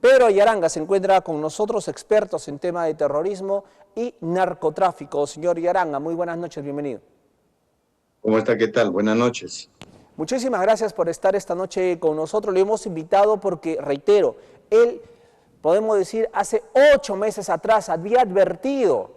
Pedro Yaranga se encuentra con nosotros, expertos en tema de terrorismo y narcotráfico. Señor Yaranga, muy buenas noches, bienvenido. ¿Cómo está? ¿Qué tal? Buenas noches. Muchísimas gracias por estar esta noche con nosotros. Le hemos invitado porque, reitero, él, podemos decir, hace 8 meses atrás le había advertido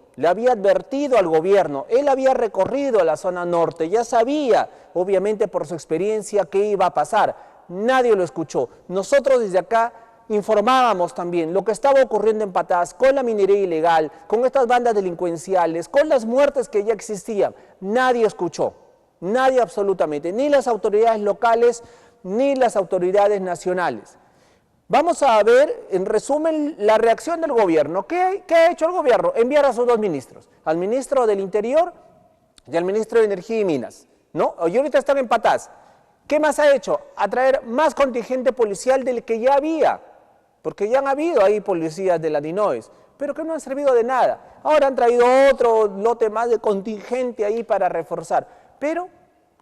al gobierno. Él había recorrido la zona norte, ya sabía, obviamente por su experiencia, qué iba a pasar. Nadie lo escuchó. Nosotros desde acá informábamos también lo que estaba ocurriendo en Patás, con la minería ilegal, con estas bandas delincuenciales, con las muertes que ya existían. Nadie escuchó. Nadie absolutamente, ni las autoridades locales, ni las autoridades nacionales. Vamos a ver, en resumen, la reacción del gobierno. ¿Qué ha hecho el gobierno? Enviar a sus 2 ministros, al ministro del Interior y al ministro de Energía y Minas, ¿no? Y ahorita están en Patás. ¿Qué más ha hecho? Atraer más contingente policial del que ya había, porque ya han habido ahí policías de la DINOES, pero que no han servido de nada. Ahora han traído otro lote más de contingente ahí para reforzar. Pero,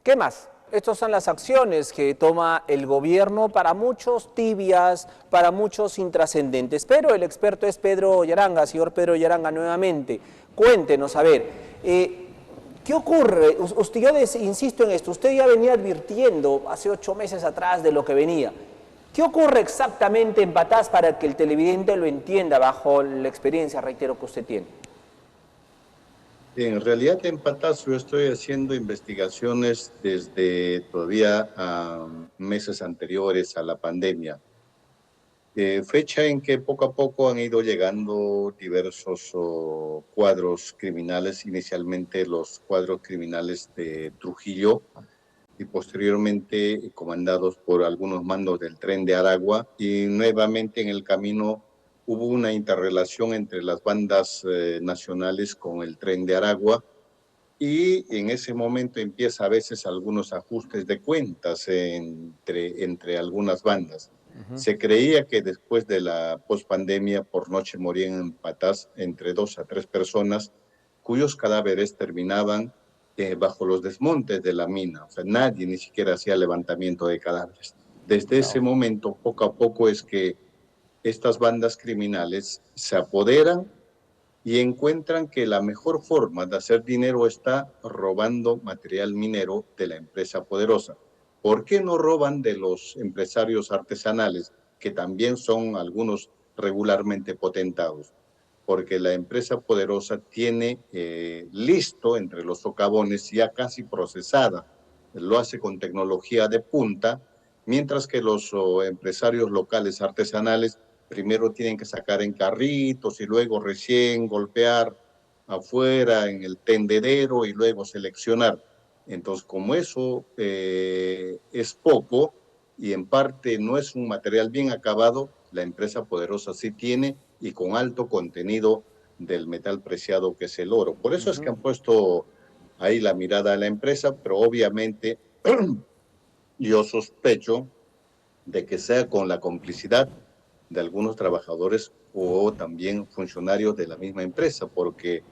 ¿qué más? Estas son las acciones que toma el gobierno, para muchos tibias, para muchos intrascendentes. Pero el experto es Pedro Yaranga, señor Pedro Yaranga, nuevamente. Cuéntenos, a ver, ¿qué ocurre? Yo insisto en esto, usted ya venía advirtiendo hace 8 meses atrás de lo que venía. ¿Qué ocurre exactamente en Patás para que el televidente lo entienda bajo la experiencia, reitero, que usted tiene? En realidad en Patas yo estoy haciendo investigaciones desde todavía meses anteriores a la pandemia. Fecha en que poco a poco han ido llegando diversos cuadros criminales, inicialmente los cuadros criminales de Trujillo y posteriormente comandados por algunos mandos del Tren de Aragua, y nuevamente en el camino hubo una interrelación entre las bandas nacionales con el Tren de Aragua, y en ese momento empieza a veces algunos ajustes de cuentas entre algunas bandas. Se creía que después de la pospandemia por noche morían en Patás entre 2 a 3 personas cuyos cadáveres terminaban bajo los desmontes de la mina. O sea, nadie ni siquiera hacía levantamiento de cadáveres. Desde ese momento, poco a poco, es que estas bandas criminales se apoderan y encuentran que la mejor forma de hacer dinero está robando material minero de la empresa poderosa. ¿Por qué no roban de los empresarios artesanales, que también son algunos regularmente potentados? Porque la empresa poderosa tiene listo entre los socavones, ya casi procesada, lo hace con tecnología de punta, mientras que los empresarios locales artesanales primero tienen que sacar en carritos y luego recién golpear afuera en el tendedero y luego seleccionar. Entonces, como eso es poco y en parte no es un material bien acabado, la empresa poderosa sí tiene, y con alto contenido del metal preciado que es el oro. Por eso es que han puesto ahí la mirada a la empresa, pero obviamente yo sospecho de que sea con la complicidad de algunos trabajadores o también funcionarios de la misma empresa, porque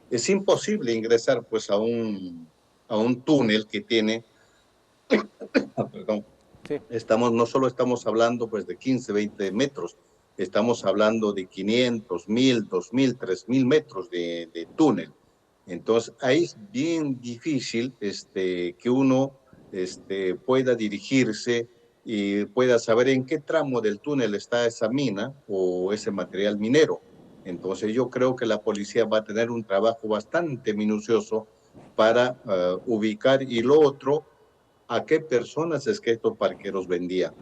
es imposible ingresar pues a un túnel que tiene, perdón, Sí. no solo estamos hablando pues de 15, 20 metros, estamos hablando de 500, 1000, 2000, 3000 metros de túnel. Entonces ahí es bien difícil que uno pueda dirigirse y pueda saber en qué tramo del túnel está esa mina o ese material minero. Entonces yo creo que la policía va a tener un trabajo bastante minucioso para ubicar, y lo otro, a qué personas es que estos parqueros vendían.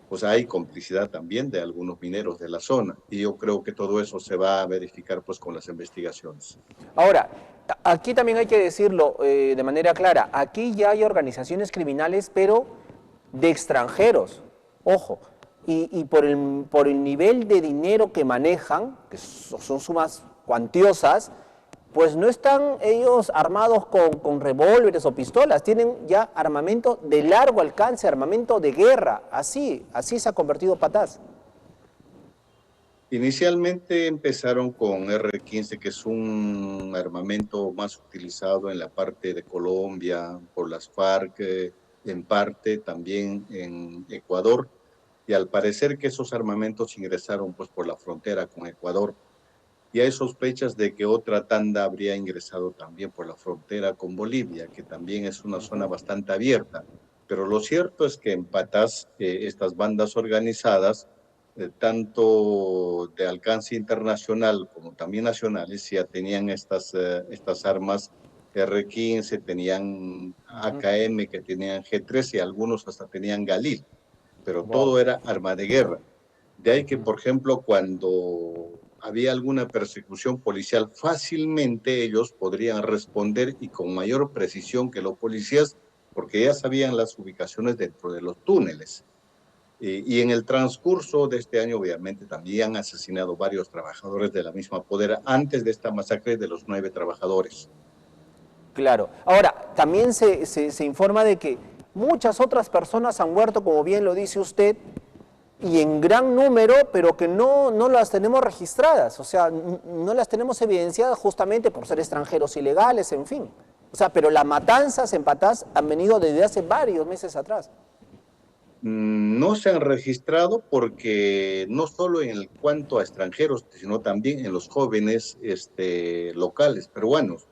Pues hay complicidad también de algunos mineros de la zona, y yo creo que todo eso se va a verificar pues con las investigaciones. Ahora, aquí también hay que decirlo de manera clara, aquí ya hay organizaciones criminales, pero de extranjeros, ojo, y por el nivel de dinero que manejan, que son sumas cuantiosas, pues no están ellos armados con revólveres o pistolas, tienen ya armamento de largo alcance, armamento de guerra, así se ha convertido Patás. Inicialmente empezaron con R-15, que es un armamento más utilizado en la parte de Colombia por las FARC, en parte también en Ecuador, y al parecer que esos armamentos ingresaron pues por la frontera con Ecuador. Y hay sospechas de que otra tanda habría ingresado también por la frontera con Bolivia, que también es una zona bastante abierta. Pero lo cierto es que en Patas, estas bandas organizadas, tanto de alcance internacional como también nacionales, ya tenían estas armas R-15, tenían AKM, que tenían G-13 y algunos hasta tenían Galil, pero Wow. todo era arma de guerra. De ahí que, por ejemplo, cuando había alguna persecución policial, fácilmente ellos podrían responder y con mayor precisión que los policías, porque ya sabían las ubicaciones dentro de los túneles. Y en el transcurso de este año, obviamente, también han asesinado varios trabajadores de la misma Podera antes de esta masacre de los 9 trabajadores. Claro. Ahora, también se informa de que muchas otras personas han muerto, como bien lo dice usted, y en gran número, pero que no las tenemos registradas, o sea, no las tenemos evidenciadas justamente por ser extranjeros ilegales, en fin. O sea, pero las matanzas en Patás han venido desde hace varios meses atrás. No se han registrado porque no solo en cuanto a extranjeros, sino también en los jóvenes locales peruanos.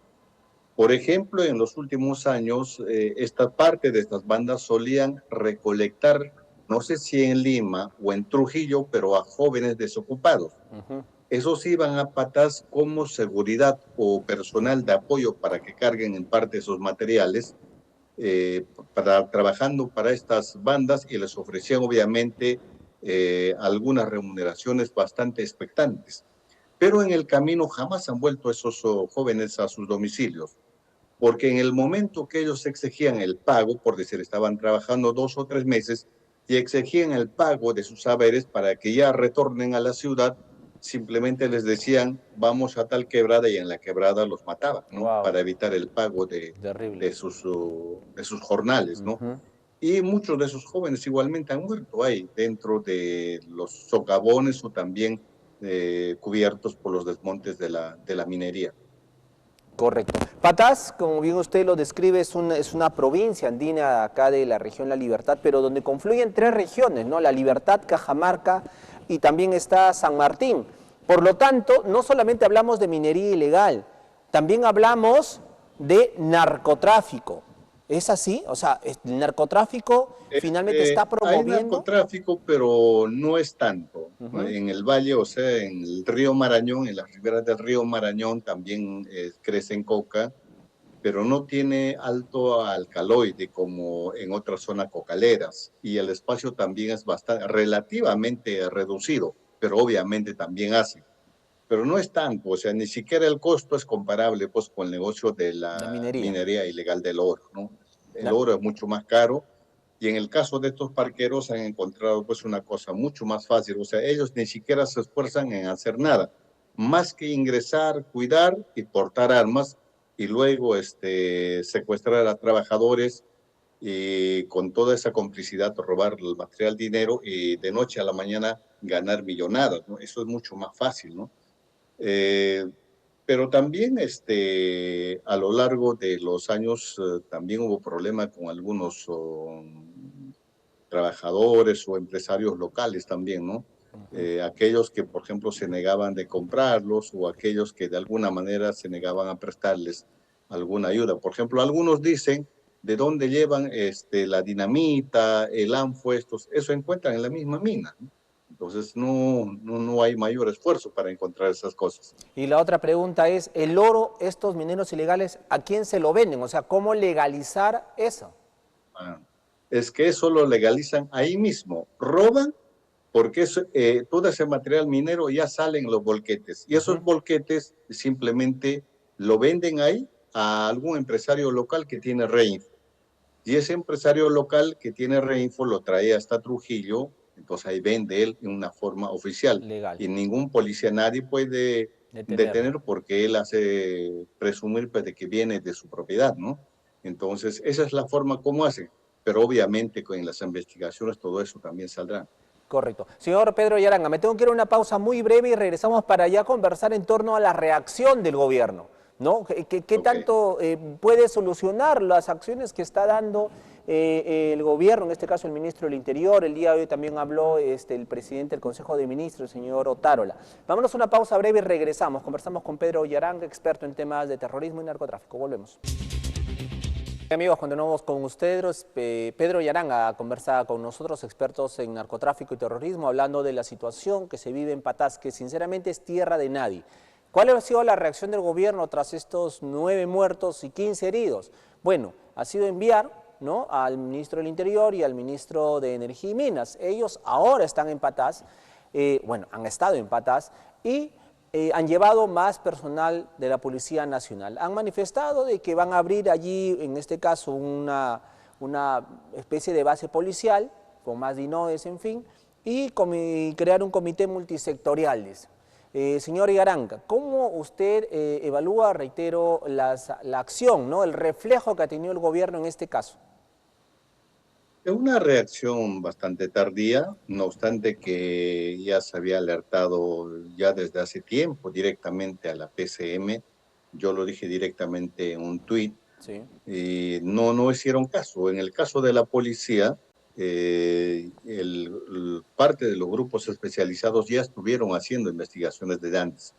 Por ejemplo, en los últimos años, esta parte de estas bandas solían recolectar, no sé si en Lima o en Trujillo, pero a jóvenes desocupados. Esos iban a Patas como seguridad o personal de apoyo para que carguen en parte esos materiales, trabajando para estas bandas y les ofrecían obviamente algunas remuneraciones bastante expectantes. Pero en el camino jamás han vuelto esos jóvenes a sus domicilios porque en el momento que ellos exigían el pago, por decir, estaban trabajando 2 o 3 meses y exigían el pago de sus saberes para que ya retornen a la ciudad, simplemente les decían, vamos a tal quebrada y en la quebrada los mataban, ¿no? Wow, Para evitar el pago terrible. de sus jornales, ¿no? Y muchos de esos jóvenes igualmente han muerto ahí, dentro de los socavones o también cubiertos por los desmontes de la minería. Correcto. Patás, como bien usted lo describe, es una provincia andina acá de la región La Libertad, pero donde confluyen 3 regiones, ¿no? La Libertad, Cajamarca y también está San Martín. Por lo tanto, no solamente hablamos de minería ilegal, también hablamos de narcotráfico. ¿Es así? O sea, el narcotráfico finalmente está Hay promoviendo. narcotráfico, pero no es tanto. Ujú. En el valle, o sea, en el río Marañón, en las riberas del río Marañón también crecen coca, pero no tiene alto alcaloide como en otras zonas cocaleras. Y el espacio también es bastante, relativamente reducido, pero obviamente también hace. Pero no es tanto, o sea, ni siquiera el costo es comparable pues, con el negocio de La la minería. minería ilegal del oro, ¿no? El Na- oro es mucho más caro y en el caso de estos parqueros han encontrado pues una cosa mucho más fácil, o sea, ellos ni siquiera se esfuerzan en hacer nada, más que ingresar, cuidar y portar armas y luego secuestrar a trabajadores y con toda esa complicidad robar el material dinero y de noche a la mañana ganar millonadas, ¿no? Eso es mucho más fácil, ¿no? Eh, pero también a lo largo de los años también hubo problemas con algunos trabajadores o empresarios locales también, ¿no? Aquellos que, por ejemplo, se negaban de comprarlos o aquellos que de alguna manera se negaban a prestarles alguna ayuda. Por ejemplo, algunos dicen de dónde llevan la dinamita, el anfo, eso encuentran en la misma mina, ¿no? Entonces no hay mayor esfuerzo para encontrar esas cosas. Y la otra pregunta es, el oro, estos mineros ilegales, ¿a quién se lo venden? O sea, ¿cómo legalizar eso? Ah, es que eso lo legalizan ahí mismo. Roban porque todo ese material minero ya sale en los volquetes. Y esos volquetes simplemente lo venden ahí a algún empresario local que tiene reinfo. Y ese empresario local que tiene reinfo lo trae hasta Trujillo, entonces ahí vende él en una forma oficial. Legal, Y ningún policía, nadie puede detenerlo. detener porque él hace presumir pues, de que viene de su propiedad, ¿no? Entonces, esa es la forma como hace. Pero obviamente con las investigaciones todo eso también saldrá. Correcto. Señor Pedro Yaranga, me tengo que ir a una pausa muy breve y regresamos para ya conversar en torno a la reacción del gobierno, ¿no? ¿Qué Ok. tanto puede solucionar las acciones que está dando el gobierno, en este caso el ministro del Interior. El día de hoy también habló el presidente del Consejo de Ministros, el señor Otárola. Vámonos a una pausa breve y regresamos. Conversamos con Pedro Yaranga, experto en temas de terrorismo y narcotráfico. Volvemos. Amigos, continuamos con ustedes. Pedro Yaranga conversa con nosotros, expertos en narcotráfico y terrorismo, hablando de la situación que se vive en Patás, que sinceramente es tierra de nadie. ¿Cuál ha sido la reacción del gobierno tras estos 9 muertos y 15 heridos? Bueno, ha sido enviar, ¿no?, al ministro del Interior y al ministro de Energía y Minas. Ellos ahora están en Patás, han estado en Patás y han llevado más personal de la Policía Nacional. Han manifestado de que van a abrir allí, en este caso, una especie de base policial, con más DINOES, en fin, y crear un comité multisectorial. Señor Yaranga, ¿cómo usted evalúa, reitero, la acción, ¿no?, el reflejo que ha tenido el gobierno en este caso? Es una reacción bastante tardía, no obstante que ya se había alertado ya desde hace tiempo directamente a la PCM. Yo lo dije directamente en un tuit, Sí. y no hicieron caso. En el caso de la policía, parte de los grupos especializados ya estuvieron haciendo investigaciones desde antes.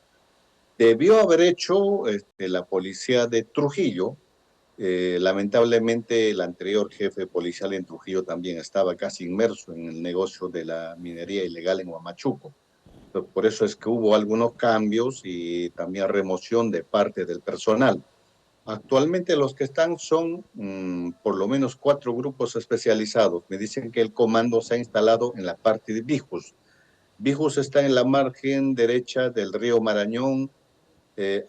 Debió haber hecho la policía de Trujillo. Lamentablemente el anterior jefe policial en Trujillo también estaba casi inmerso en el negocio de la minería ilegal en Huamachuco. Por eso es que hubo algunos cambios y también remoción de parte del personal. Actualmente los que están son por lo menos 4 grupos especializados. Me dicen que el comando se ha instalado en la parte de Bijos. Bijos está en la margen derecha del río Marañón,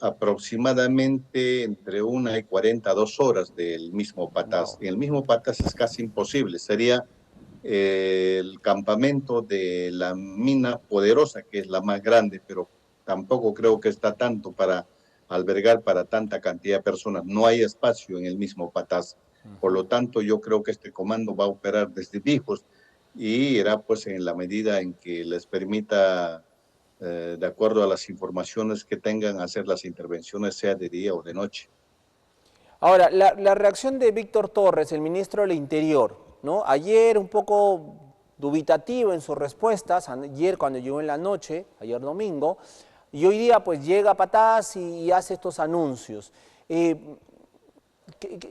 aproximadamente entre 1 y 42 horas del mismo Patás. Wow. En el mismo Patás es casi imposible. Sería el campamento de la mina Poderosa, que es la más grande, pero tampoco creo que está tanto para albergar para tanta cantidad de personas. No hay espacio en el mismo Patás. Por lo tanto, yo creo que este comando va a operar desde Bijos y irá pues en la medida en que les permita, de acuerdo a las informaciones que tengan, hacer las intervenciones, sea de día o de noche. Ahora, la reacción de Víctor Torres, el ministro del Interior, ¿no? Ayer un poco dubitativo en sus respuestas, ayer cuando llegó en la noche, ayer domingo, y hoy día pues llega a Patás y hace estos anuncios. ¿Qué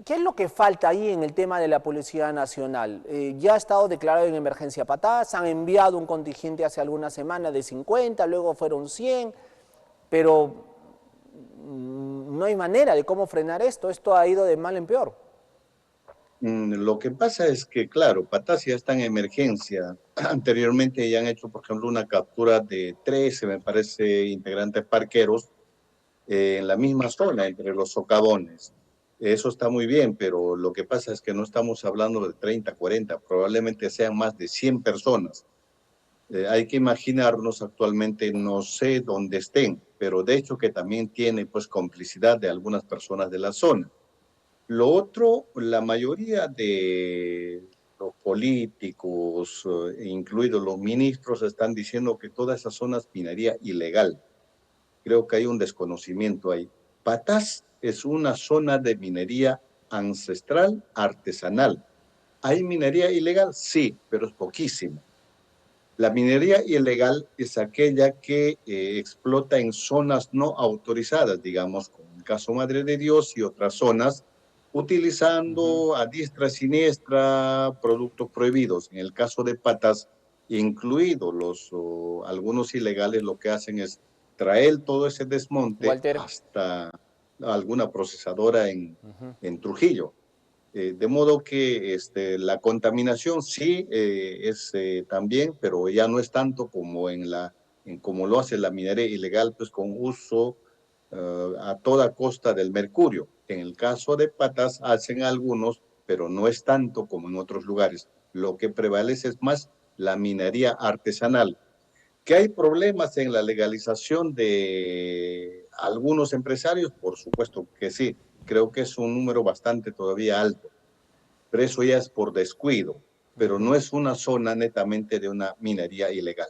es lo que falta ahí en el tema de la Policía Nacional? Ya ha estado declarado en emergencia Patás, han enviado un contingente hace algunas semanas de 50, luego fueron 100, pero no hay manera de cómo frenar esto. Esto ha ido de mal en peor. Lo que pasa es que, claro, Patás ya está en emergencia. Anteriormente ya han hecho, por ejemplo, una captura de 13, me parece, integrantes parqueros en la misma zona, entre los socavones. Eso está muy bien, pero lo que pasa es que no estamos hablando de 30, 40, probablemente sean más de 100 personas. Hay que imaginarnos actualmente, no sé dónde estén, pero de hecho que también tiene pues complicidad de algunas personas de la zona. Lo otro, la mayoría de los políticos, incluidos los ministros, están diciendo que toda esa zona es minería ilegal. Creo que hay un desconocimiento ahí. Patás es una zona de minería ancestral, artesanal. ¿Hay minería ilegal? Sí, pero es poquísima. La minería ilegal es aquella que explota en zonas no autorizadas, digamos, como el caso Madre de Dios y otras zonas, utilizando a diestra y siniestra productos prohibidos. En el caso de Patás, incluidos algunos ilegales, lo que hacen es traer todo ese desmonte Walter. hasta alguna procesadora en Trujillo. De modo que la contaminación sí es también, pero ya no es tanto como como lo hace la minería ilegal, pues con uso a toda costa del mercurio. En el caso de Patás hacen algunos, pero no es tanto como en otros lugares. Lo que prevalece es más la minería artesanal. ¿Que hay problemas en la legalización de algunos empresarios? Por supuesto que sí. Creo que es un número bastante todavía alto, pero eso ya es por descuido, pero no es una zona netamente de una minería ilegal.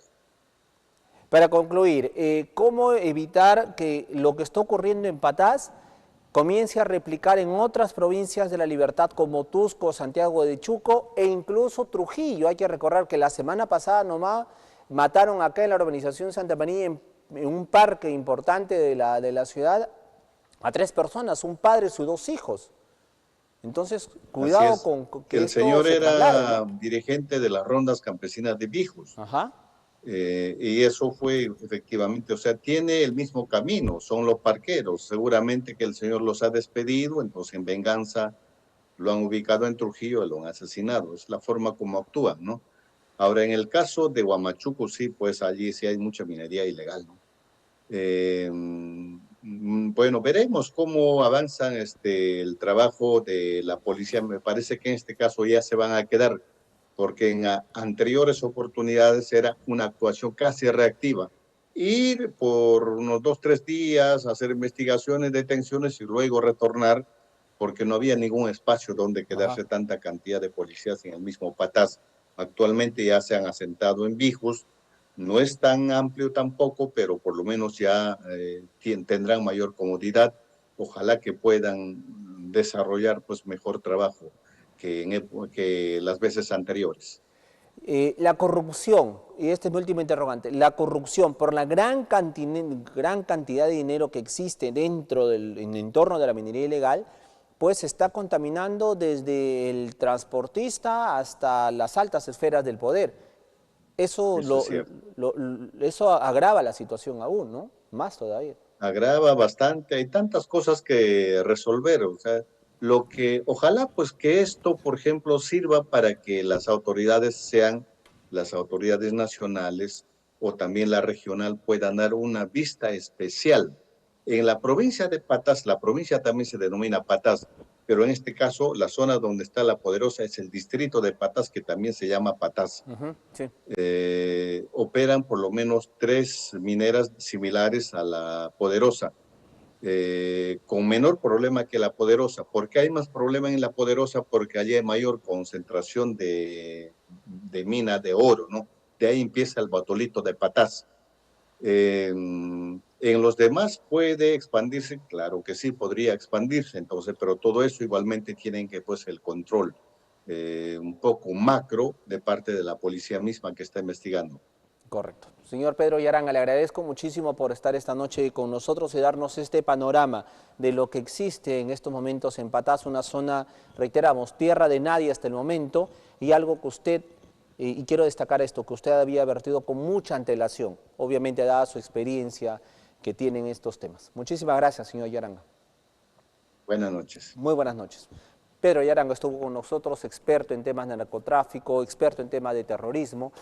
Para concluir, ¿cómo evitar que lo que está ocurriendo en Patás comience a replicar en otras provincias de la Libertad como Cusco, Santiago de Chuco e incluso Trujillo. Hay que recordar que la semana pasada nomás mataron acá en la urbanización Santa María, en un parque importante de la ciudad, a 3 personas, un padre y sus 2 hijos. Entonces, Así cuidado es. con que El esto señor se traslade, era ¿no? dirigente de las rondas campesinas de Bijos. Ajá. Y eso fue efectivamente, o sea, tiene el mismo camino, son los parqueros. Seguramente que el señor los ha despedido, entonces en venganza lo han ubicado en Trujillo y lo han asesinado. Es la forma como actúan, ¿no? Ahora, en el caso de Huamachuco, sí, pues allí sí hay mucha minería ilegal, ¿no? Bueno, veremos cómo avanzan el trabajo de la policía. Me parece que en este caso ya se van a quedar, porque en anteriores oportunidades era una actuación casi reactiva. Ir por unos 2, 3 días, hacer investigaciones, detenciones y luego retornar, porque no había ningún espacio donde Ajá. quedarse tanta cantidad de policías en el mismo Patás. Actualmente ya se han asentado en Bijos, no es tan amplio tampoco, pero por lo menos ya tendrán mayor comodidad. Ojalá que puedan desarrollar pues mejor trabajo que las veces anteriores. La corrupción, y este es mi último interrogante, la corrupción por la gran cantidad de dinero que existe dentro del en el entorno de la minería ilegal, pues está contaminando desde el transportista hasta las altas esferas del poder. Eso, Eso es cierto. eso agrava la situación aún, ¿no? Más todavía. Agrava bastante, hay tantas cosas que resolver, o sea, lo que, ojalá pues que esto, por ejemplo, sirva para que las autoridades sean, las autoridades nacionales o también la regional puedan dar una vista especial. En la provincia de Patas, la provincia también se denomina Patas, pero en este caso la zona donde está la Poderosa es el distrito de Patas, que también se llama Patas. Sí. Operan por lo menos 3 mineras similares a la Poderosa, con menor problema que la Poderosa. ¿Por qué hay más problema en la Poderosa? Porque allí hay mayor concentración de mina de oro, ¿no? De ahí empieza el batolito de Patás. En los demás puede expandirse, claro que sí, podría expandirse, entonces, pero todo eso igualmente tienen que, pues, el control un poco macro de parte de la policía misma que está investigando. Correcto. Señor Pedro Yaranga, le agradezco muchísimo por estar esta noche con nosotros y darnos este panorama de lo que existe en estos momentos en Patás, una zona, reiteramos, tierra de nadie hasta el momento, y algo que usted, y quiero destacar esto, que usted había advertido con mucha antelación, obviamente dada su experiencia que tiene en estos temas. Muchísimas gracias, señor Yaranga. Buenas noches. Muy buenas noches. Pedro Yaranga estuvo con nosotros, experto en temas de narcotráfico, experto en temas de terrorismo.